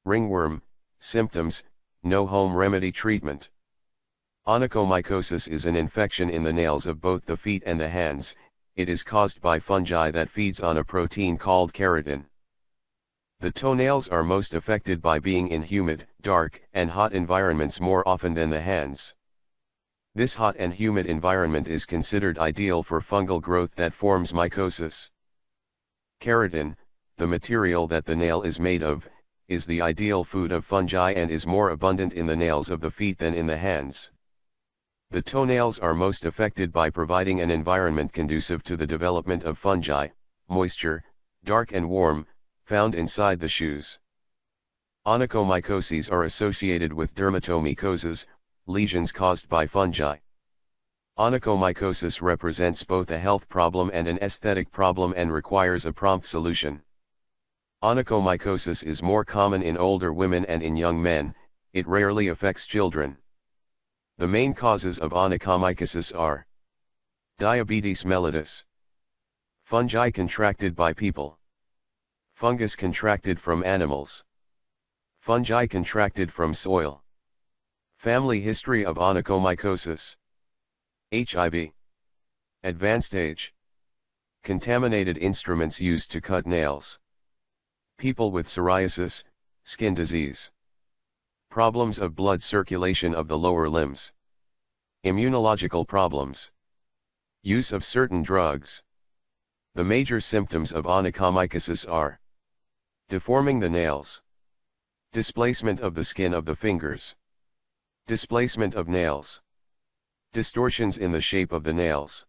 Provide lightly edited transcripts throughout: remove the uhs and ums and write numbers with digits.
Ringworm, symptoms, no home remedy treatment. Onychomycosis is an infection in the nails of both the feet and the hands. It is caused by fungi that feeds on a protein called keratin. The toenails are most affected by being in humid, dark, and hot environments more often than the hands. This hot and humid environment is considered ideal for fungal growth that forms mycosis. Keratin, the material that the nail is made of, is the ideal food of fungi and is more abundant in the nails of the feet than in the hands. The toenails are most affected by providing an environment conducive to the development of fungi, moisture, dark and warm, found inside the shoes. Onychomycoses are associated with dermatomycoses, lesions caused by fungi. Onychomycosis represents both a health problem and an aesthetic problem and requires a prompt solution. Onychomycosis is more common in older women and in young men. It rarely affects children. The main causes of onychomycosis are diabetes mellitus, fungi contracted by people, fungus contracted from animals, fungi contracted from soil, family history of onychomycosis, HIV, advanced age, contaminated instruments used to cut nails, people with psoriasis, skin disease, problems of blood circulation of the lower limbs, immunological problems, use of certain drugs. The major symptoms of onychomycosis are deforming the nails, displacement of the skin of the fingers, displacement of nails, distortions in the shape of the nails,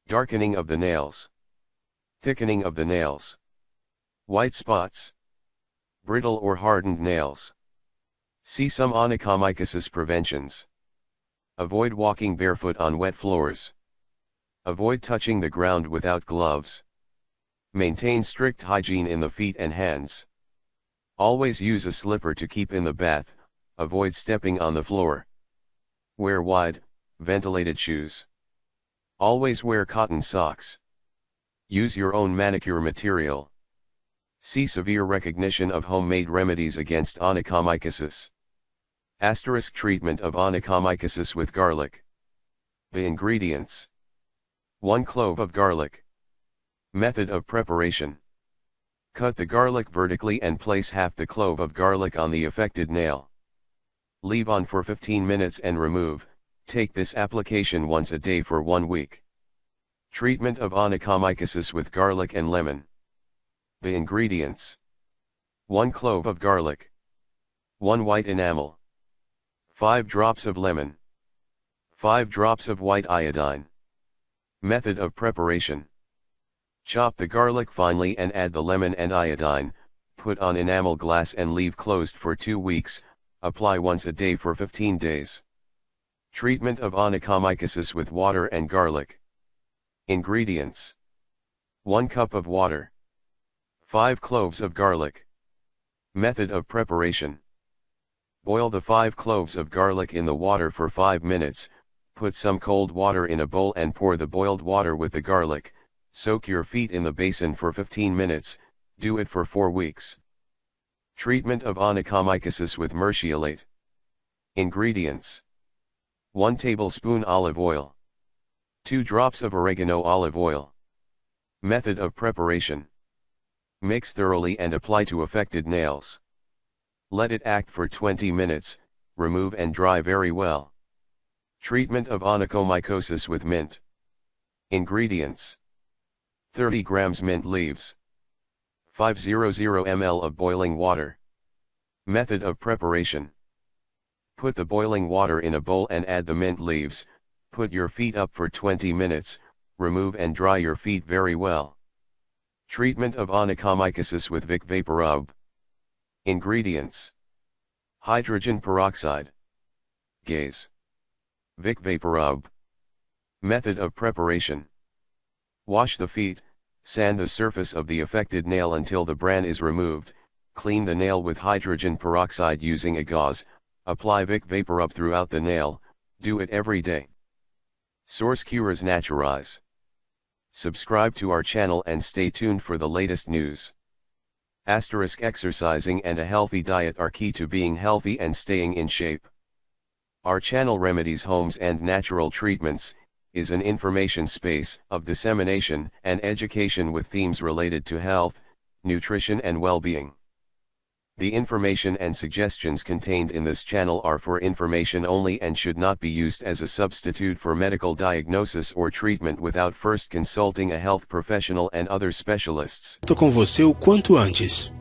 darkening of the nails, thickening of the nails, white spots, brittle or hardened nails. See some onychomycosis preventions. Avoid walking barefoot on wet floors. Avoid touching the ground without gloves. Maintain strict hygiene in the feet and hands. Always use a slipper to keep in the bath. Avoid stepping on the floor. Wear wide, ventilated shoes. Always wear cotton socks. Use your own manicure material. See severe recognition of homemade remedies against onychomycosis. Asterisk treatment of onychomycosis with garlic. The ingredients: 1 clove of garlic. Method of preparation: cut the garlic vertically and place half the clove of garlic on the affected nail. Leave on for 15 minutes and remove. Take this application once a day for 1 week. Treatment of onychomycosis with garlic and lemon. The ingredients: 1 clove of garlic, 1 white enamel, 5 drops of lemon, 5 drops of white iodine. Method of preparation: chop the garlic finely and add the lemon and iodine, put on enamel glass and leave closed for 2 weeks, apply once a day for 15 days. Treatment of onychomycosis with water and garlic. Ingredients: 1 cup of water, 5 cloves of garlic. Method of preparation: boil the 5 cloves of garlic in the water for 5 minutes, put some cold water in a bowl and pour the boiled water with the garlic, soak your feet in the basin for 15 minutes, do it for 4 weeks. Treatment of onychomycosis with mertiolate. Ingredients: 1 tablespoon olive oil, 2 drops of oregano olive oil. Method of preparation: mix thoroughly and apply to affected nails. Let it act for 20 minutes, remove and dry very well. Treatment of onychomycosis with mint. Ingredients: 30 grams mint leaves, 500 ml of boiling water. Method of preparation: put the boiling water in a bowl and add the mint leaves, put your feet up for 20 minutes, remove and dry your feet very well. Treatment of onychomycosis with Vic Vaporub. Ingredients: hydrogen peroxide, gaze. Vic Vaporub. Method of preparation: wash the feet, sand the surface of the affected nail until the bran is removed, clean the nail with hydrogen peroxide using a gauze, apply Vic Vaporub throughout the nail, do it every day. Source: Cures Naturize. Subscribe to our channel and stay tuned for the latest news. Exercising and a healthy diet are key to being healthy and staying in shape. Our channel Remedies, Homes and Natural Treatments is an information space of dissemination and education with themes related to health, nutrition and well-being. The information and suggestions contained in this channel are for information only and should not be used as a substitute for medical diagnosis or treatment without first consulting a health professional and other specialists. Tô com você o quanto antes.